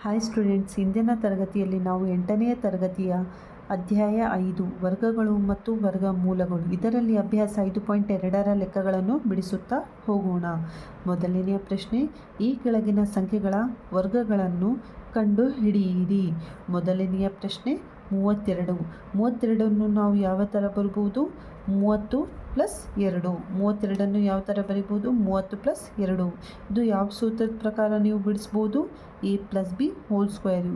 Hi students, ಇಂದಿನ ತರಗತಿಯಲ್ಲಿ ನಾವು 8ನೇ ತರಗತಿಯ ಅಧ್ಯಾಯ 5 ವರ್ಗಗಳು ಮತ್ತು ವರ್ಗಮೂಲಗಳು ಇದರಲ್ಲಿ ಅಭ್ಯಾಸ 5.2ರ ಲೆಕ್ಕಗಳನ್ನು ಬಿಡಿಸುತ್ತಾ ಹೋಗೋಣ. ಮೊದಲನೆಯ ಪ್ರಶ್ನೆ, ಈ ಕೆಳಗಿನ ಸಂಖ್ಯೆಗಳ ವರ್ಗಗಳನ್ನು ಕಂಡುಹಿಡಿಯಿರಿ. ಮೊದಲನೆಯ ಪ್ರಶ್ನೆ 32. 32ನ್ನು ನಾವು ಯಾವ ಥರ ಬರ್ಬೋದು? 30 + 2. 32ನ್ನು ಯಾವ ಥರ ಬರಿಬೋದು? 30 + 2. ಇದು ಯಾವ ಸೂತ್ರದ ಪ್ರಕಾರ ನೀವು ಬಿಡಿಸ್ಬೋದು? a + b hole square.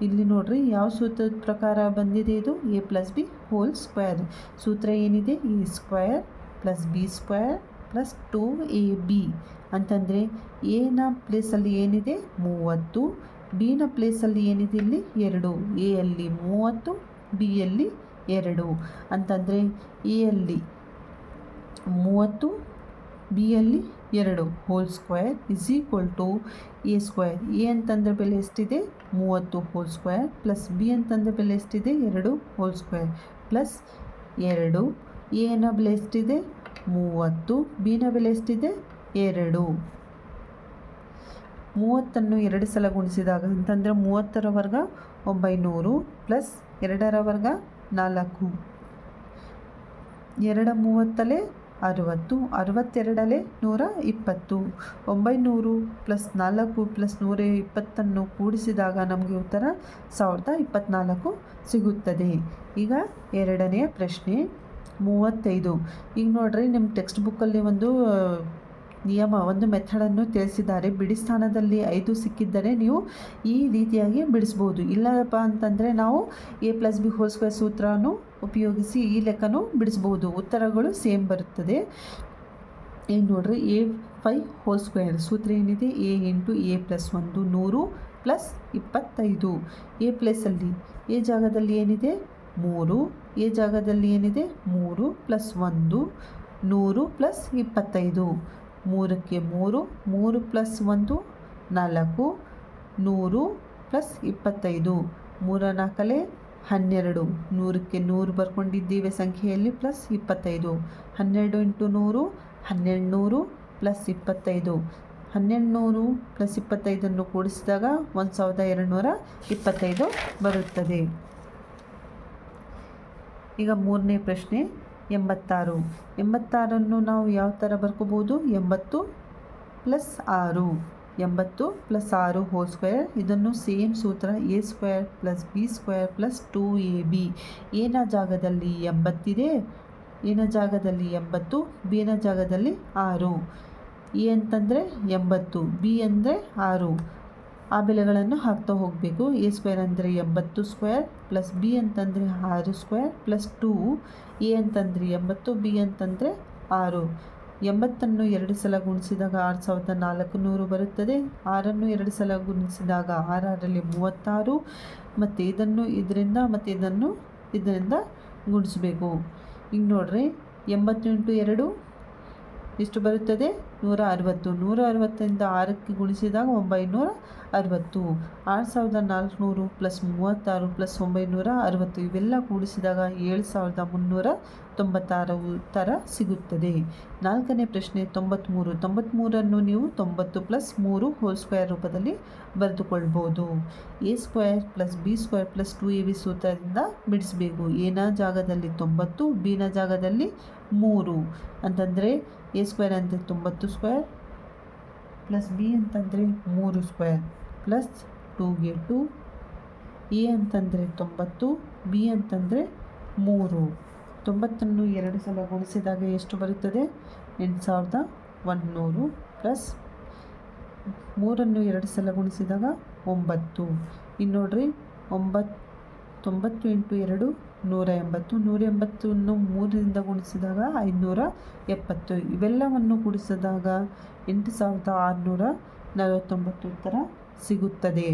ಇಲ್ಲಿ ನೋಡ್ರಿ, ಯಾವ ಸೂತ್ರದ ಪ್ರಕಾರ ಬಂದಿದೆ ಇದು? a + b whole square. ಸೂತ್ರ ಏನಿದೆ? a² + b² + 2ab ಅಂತಂದರೆ ಎನ ಪ್ಲೇಸಲ್ಲಿ ಏನಿದೆ? 30. ಬಿನ ಪ್ಲೇಸಲ್ಲಿ ಏನಿದೆ? ಇಲ್ಲಿ 2. ಎ ಯಲ್ಲಿ 30, ಬಿ ಯಲ್ಲಿ 2 ಅಂತಂದರೆ ಎ ಯಲ್ಲಿ 30, ಬಿ ಯಲ್ಲಿ 2 ಹೋಲ್ ಸ್ಕ್ವೇರ್ = a². ಎ ಅಂತಂದರೆ ಬೆಲೆ ಎಷ್ಟಿದೆ? 30 ಹೋಲ್ ಸ್ಕ್ವೇರ್ ಪ್ಲಸ್ ಬಿ ಅಂತಂದರೆ ಬೆಲೆ ಎಷ್ಟಿದೆ? 2 ಹೋಲ್ ಸ್ಕ್ವೇರ್ ಪ್ಲಸ್ 2. ಎನ ಬೆಲೆ ಎಷ್ಟಿದೆ? 30. ಬಿನ ಬೆಲೆ ಎಷ್ಟಿದೆ? 2. 30ನ್ನು 2 ಸಲ ಗುಣಿಸಿದಾಗ ಅಂತಂದರೆ 30ರ ವರ್ಗ 900 ಪ್ಲಸ್ 2ರ ವರ್ಗ 4. 2 30 60, 62 120. 900 + 4 + 120ನ್ನು ಕೂಡಿಸಿದಾಗ ನಮಗೆ ಉತ್ತರ 1024 ಸಿಗುತ್ತದೆ. ಈಗ ಎರಡನೆಯ ಪ್ರಶ್ನೆ 35. ಈಗ ನೋಡ್ರಿ, ನಿಮ್ಮ ಟೆಕ್ಸ್ಟ್ ಬುಕ್ಕಲ್ಲಿ ಒಂದು ನಿಯಮ, ಒಂದು ಮೆಥಡನ್ನು ತಿಳಿಸಿದ್ದಾರೆ. ಬಿಡಿ ಸ್ಥಾನದಲ್ಲಿ 5 ಸಿಕ್ಕಿದ್ದರೆ ನೀವು ಈ ರೀತಿಯಾಗಿ ಬಿಡಿಸ್ಬೋದು. ಇಲ್ಲಪ್ಪ ಅಂತಂದರೆ ನಾವು a + b ಹೋಲ್ ಸ್ಕ್ವೇರ್ ಸೂತ್ರನೂ ಉಪಯೋಗಿಸಿ ಈ ಲೆಕ್ಕನೂ ಬಿಡಿಸ್ಬೋದು. ಉತ್ತರಗಳು ಸೇಮ್ ಬರುತ್ತದೆ. ಈಗ ನೋಡ್ರಿ, a5 ಹೋಲ್ ಸ್ಕ್ವೇರ್ ಸೂತ್ರ ಏನಿದೆ? a × a + 1 100 + 25. ಎ ಪ್ಲೇಸಲ್ಲಿ ಎ ಜಾಗದಲ್ಲಿ ಏನಿದೆ? 3. ಎ ಜಾಗದಲ್ಲಿ ಏನಿದೆ? 3 + 1 100 + 25. 3ಕ್ಕೆ 3, 3 + 1 4, 100 + 25. 3 4 12. 100ಕ್ಕೆ 100 ಬರ್ಕೊಂಡಿದ್ದೀವಿ ಸಂಖ್ಯೆಯಲ್ಲಿ ಪ್ಲಸ್ 25. 12 × 100 1200 + 25. 1200 + 25ನ್ನು ಕೂಡಿಸಿದಾಗ 1225 ಬರುತ್ತದೆ. ಈಗ ಮೂರನೇ ಪ್ರಶ್ನೆ 86. 86ನ್ನು ನಾವು ಯಾವ ಥರ ಬರ್ಕೋಬೋದು? 80 + 6. 80 + 6 ಹೋಲ್ ಸ್ಕ್ವೇರ್. ಇದನ್ನು ಸೇಮ್ ಸೂತ್ರ a² + b² + 2ab. ಎನ ಜಾಗದಲ್ಲಿ 80 ಇದೆ, ಎನ ಜಾಗದಲ್ಲಿ 80, ಬಿನ ಜಾಗದಲ್ಲಿ 6. ಎ ಅಂತಂದರೆ 80, ಬಿ ಅಂದರೆ 6. ಆ ಬೆಲೆಗಳನ್ನು ಹಾಕ್ತಾ ಹೋಗಬೇಕು. a² ಅಂದರೆ 80² + b ಅಂತಂದರೆ 6² + 2. ಎ ಅಂತಂದರೆ 80, ಬಿ ಅಂತಂದರೆ 6. 80ನ್ನು 2 ಸಲ ಗುಣಿಸಿದಾಗ 6400 ಬರುತ್ತದೆ. 6ನ್ನು 2 ಸಲ ಗುಣಿಸಿದಾಗ 6 6ರಲ್ಲಿ 36. ಮತ್ತು ಇದನ್ನು ಇದರಿಂದ ಮತ್ತು ಇದರಿಂದ ಗುಣಿಸಬೇಕು. ಈಗ ನೋಡ್ರಿ, 80 × 2 ಎಷ್ಟು ಬರುತ್ತದೆ? 160. 160ರಿಂದ 6ಕ್ಕೆ ಗುಣಿಸಿದಾಗ 960. 6400 + 36 + 960 ಇವೆಲ್ಲ ಕೂಡಿಸಿದಾಗ 7396 ಉತ್ತರ ಸಿಗುತ್ತದೆ. ನಾಲ್ಕನೇ ಪ್ರಶ್ನೆ 93. 93ನ್ನು ನೀವು 90 + 3 ಹೋಲ್ ಸ್ಕ್ವೇರ್ ರೂಪದಲ್ಲಿ ಬರೆದುಕೊಳ್ಬೋದು. a² + b² + 2ab ಸೂತ್ರದಿಂದ ಬಿಡಿಸಬೇಕು. ಎನ ಜಾಗದಲ್ಲಿ 90, ಬಿನ ಜಾಗದಲ್ಲಿ 3 ಅಂತಂದರೆ a² ಅಂದರೆ 90² + b ಅಂತಂದರೆ 3² + 2ಗೆ 2. ಎ ಅಂತಂದರೆ 90, ಬಿ ಅಂತಂದರೆ 3. 90ನ್ನು 2 ಸಲ ಗುಣಿಸಿದಾಗ ಎಷ್ಟು ಬರುತ್ತದೆ? 8100 ಪ್ಲಸ್ 3ನ್ನು 2 ಸಲ ಗುಣಿಸಿದಾಗ 9. ಇನ್ನು ನೋಡ್ರಿ, 90 × 2 180. 180ನ್ನು 3ರಿಂದ ಗುಣಿಸಿದಾಗ 570. ಇವೆಲ್ಲವನ್ನು ಕೂಡಿಸಿದಾಗ 8649 ಉತ್ತರ ಸಿಗುತ್ತದೆ.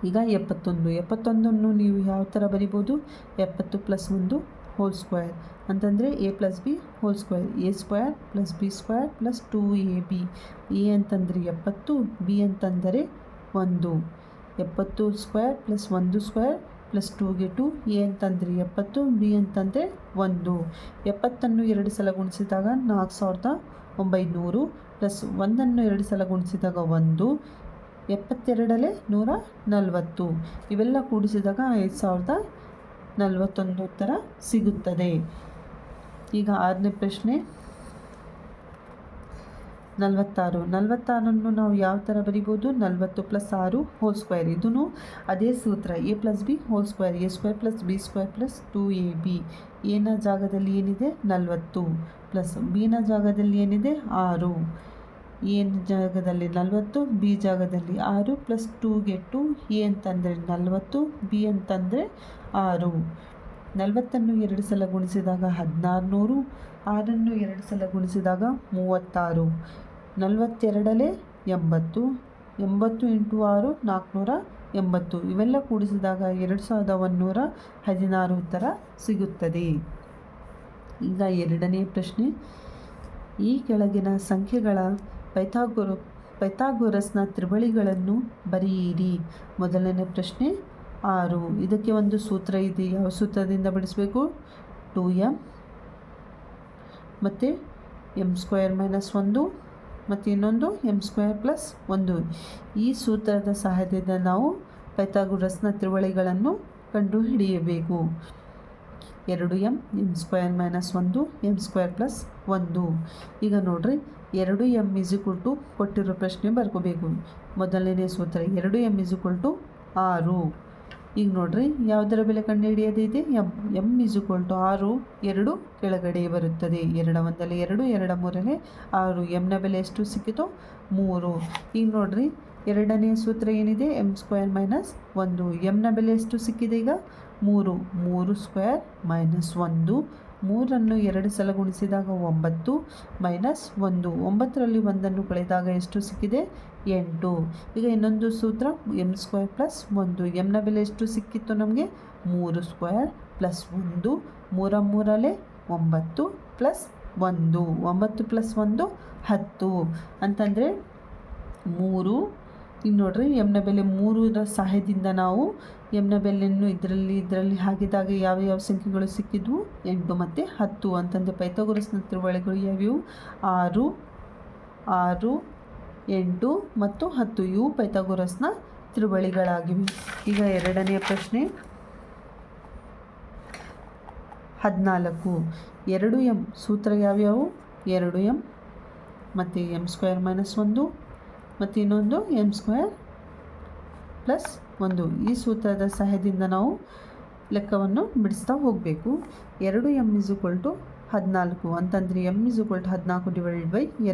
ಈಗ 71. 71ನ್ನು ನೀವು ಯಾವ ಥರ ಬರಿಬೋದು? 70 + 1 ಹೋಲ್ ಸ್ಕ್ವೇರ್ ಅಂತಂದರೆ a + b whole square. a² + b² + 2ab. A ಅಂತಂದರೆ 70, ಬಿ ಅಂತಂದರೆ 1. 70² + 1² + 2ಗೆ 2. ಎ ಅಂತಂದರೆ 70, ಬಿ ಅಂತಂದರೆ 1. 70ನ್ನು 2 ಸಲ ಗುಣಿಸಿದಾಗ 4900 + 1ನ್ನು 2 ಸಲ ಗುಣಿಸಿದಾಗ 1. 72 140 ಇವೆಲ್ಲ ಕೂಡಿಸಿದಾಗ 5041 ಉತ್ತರ ಸಿಗುತ್ತದೆ. ಈಗ 6ನೇ ಪ್ರಶ್ನೆ 46 ನಾವು ಯಾವ ಥರ ಬರಿಬೋದು? 40 + 6 ಹೋಲ್ ಸ್ಕ್ವೇರ್. ಇದೂ ಅದೇ ಸೂತ್ರ a+b whole square, a² + b² + 2ab. ಎನ ಜಾಗದಲ್ಲಿ ಏನಿದೆ 40 ಪ್ಲಸ್ ಬಿನ ಜಾಗದಲ್ಲಿ ಏನಿದೆ 6, ಎನ ಜಾಗದಲ್ಲಿ 40, ಬಿ ಜಾಗದಲ್ಲಿ 6 + 2ಗೆ 2, ಎ ಅಂತಂದರೆ 40, ಬಿ ಅಂತಂದರೆ 6. 40ನ್ನು 2 ಸಲ ಗುಣಿಸಿದಾಗ 1600, 6ನ್ನು 2 ಸಲ ಗುಣಿಸಿದಾಗ 36. 42 80, 80 × 6 480. ಇವೆಲ್ಲ ಕೂಡಿಸಿದಾಗ 2116 ಉತ್ತರ ಸಿಗುತ್ತದೆ. ಈಗ 2ನೇ ಪ್ರಶ್ನೆ, ಈ ಕೆಳಗಿನ ಸಂಖ್ಯೆಗಳ ಪೈಥಾಗೊರಸ್ನ ತ್ರಿವಳಿಗಳನ್ನು ಬರೆಯಿರಿ. ಮೊದಲನೇ ಪ್ರಶ್ನೆ 6. ಇದಕ್ಕೆ ಒಂದು ಸೂತ್ರ ಇದೆ. ಯಾವ ಸೂತ್ರದಿಂದ ಬಿಡಿಸಬೇಕು? 2m ಮತ್ತು m² - 1 ಮತ್ತು ಇನ್ನೊಂದು m² + 1. ಈ ಸೂತ್ರದ ಸಹಾಯದಿಂದ ನಾವು ಪೈಥಾಗೊರಸ್ನ ತ್ರಿವಳಿಗಳನ್ನು ಕಂಡುಹಿಡಿಯಬೇಕು. 2m m² - 1 m² + 1. ಈಗ ನೋಡ್ರಿ, 2m = ಕೊಟ್ಟಿರೋ ಪ್ರಶ್ನೆ ಬರ್ಕೋಬೇಕು. ಮೊದಲನೇ ಸೂತ್ರ 2m = 6. ಈಗ ನೋಡ್ರಿ, ಯಾವುದರ ಬೆಲೆ ಕಂಡುಹಿಡಿಯೋದಿದೆ? m = 6. 2 ಕೆಳಗಡೆ ಬರುತ್ತದೆ. 2 1 2, 2 3 6. mನ ಬೆಲೆ ಎಷ್ಟು ಸಿಕ್ಕಿತು? 3. ಈಗ ನೋಡ್ರಿ, ಎರಡನೇ ಸೂತ್ರ ಏನಿದೆ? m² - 1. mನ ಬೆಲೆ ಎಷ್ಟು ಸಿಕ್ಕಿದೆ ಈಗ? 3. 3² - 1. 3ನ್ನು 2 ಸಲ ಗುಣಿಸಿದಾಗ 9 - 1. 9ರಲ್ಲಿ 1ನ್ನು ಕಳೆದಾಗ ಎಷ್ಟು ಸಿಕ್ಕಿದೆ? 8. ಈಗ ಇನ್ನೊಂದು ಸೂತ್ರ m² + 1. mನ ಬೆಲೆ ಎಷ್ಟು ಸಿಕ್ಕಿತ್ತು ನಮಗೆ? 3² + 1. 3 3 9 + 1. 9 + 1 10 ಅಂತಂದರೆ 3. ಈಗ ನೋಡ್ರಿ, ಎಮ್ನ ಬೆಲೆ 3ರ ಸಹಾಯದಿಂದ ನಾವು ಎಮ್ನ ಬೆಲೆಯನ್ನು ಇದರಲ್ಲಿ ಹಾಕಿದಾಗ ಯಾವ ಸಂಖ್ಯೆಗಳು ಸಿಕ್ಕಿದ್ವು? 8 ಮತ್ತು 10 ಅಂತಂದರೆ ಪೈಥಾಗೊರಸ್ನ ತ್ರಿವಳಿಗಳು ಯಾವ್ಯಾವು? 6, 6, 8 ಮತ್ತು 10. ಇವು ಪೈಥಾಗೊರಸ್ನ ತ್ರಿವಳಿಗಳಾಗಿವೆ. ಈಗ 2ನೇ ಪ್ರಶ್ನೆ 14. 2m ಸೂತ್ರ ಯಾವ್ಯಾವು? 2m ಮತ್ತು m² - 1 ಮತ್ತು ಇನ್ನೊಂದು m² + 1. ಈ ಸೂತ್ರದ ಸಹಾಯದಿಂದ ನಾವು ಲೆಕ್ಕವನ್ನು ಬಿಡಿಸ್ತಾ ಹೋಗಬೇಕು. 2m = 14 ಅಂತಂದರೆ m = 14 /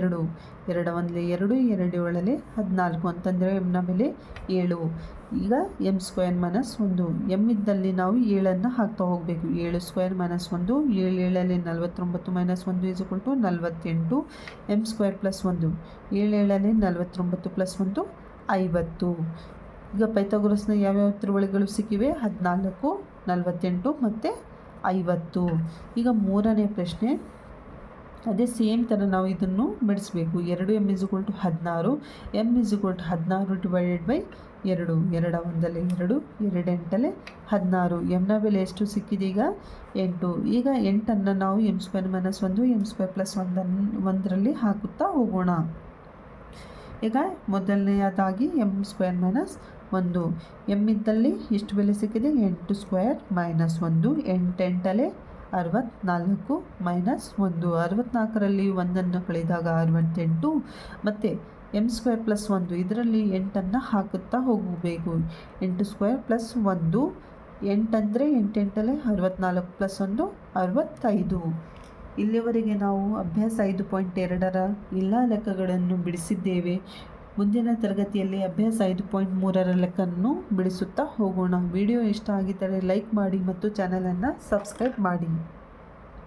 2. 2 1 2, 2 7 14 ಅಂತಂದರೆ mನ ಬೆಲೆ 7. ಈಗ m² - 1. m ಇದ್ದಲ್ಲಿ ನಾವು 7ಅನ್ನು ಹಾಕ್ತಾ ಹೋಗಬೇಕು. 7² - 1, 7 7 49 - 1 = 48. m² + 1. 7 7 49 + 1 50. ಈಗ ಪೈಥಾಗೊರಸ್ನ ಯಾವ್ಯಾವ ತ್ರಿವಳಿಗಳು ಸಿಕ್ಕಿವೆ? 14, 48 ಮತ್ತು 50. ಈಗ 3ನೇ ಪ್ರಶ್ನೆ, ಅದೇ ಸೇಮ್ ಥರ ನಾವು ಇದನ್ನು ಬಿಡಿಸಬೇಕು. 2m = 16. m = 16 / 2. 2 1 2, 2 8 16. mನ ಬೆಲೆ ಎಷ್ಟು ಸಿಕ್ಕಿದೆ ಈಗ? 8. ಈಗ 8ಅನ್ನು ನಾವು m² - 1, m² + 1ರಲ್ಲಿ ಹಾಕುತ್ತಾ ಹೋಗೋಣ. ಈಗ ಮೊದಲನೆಯದಾಗಿ m² - 1. m ಇದ್ದಲ್ಲಿ ಎಷ್ಟು ಬೆಲೆ ಸಿಕ್ಕಿದೆ? 8² - 1. 8 8 64 - 1. 64ರಲ್ಲಿ 1ಅನ್ನು ಕಳೆದಾಗ 68 ಮತ್ತು m² + 1 ಇದರಲ್ಲಿ 8ಅನ್ನು ಹಾಕುತ್ತಾ ಹೋಗಬೇಕು. 8² + 1. 8 ಅಂದರೆ 8 8 64 + 1 65. ಇಲ್ಲಿವರೆಗೆ ನಾವು ಅಭ್ಯಾಸ 5.2ರ ಎಲ್ಲ ಲೆಕ್ಕಗಳನ್ನು ಬಿಡಿಸಿದ್ದೇವೆ. ಮುಂದಿನ ತರಗತಿಯಲ್ಲಿ ಅಭ್ಯಾಸ 5.3ರ ಲೆಕ್ಕವನ್ನು ಬಿಡಿಸುತ್ತಾ ಹೋಗೋಣ. ವಿಡಿಯೋ ಇಷ್ಟ ಆಗಿದ್ದರೆ ಲೈಕ್ ಮಾಡಿ ಮತ್ತು ಚಾನಲನ್ನು ಸಬ್ಸ್ಕ್ರೈಬ್ ಮಾಡಿ.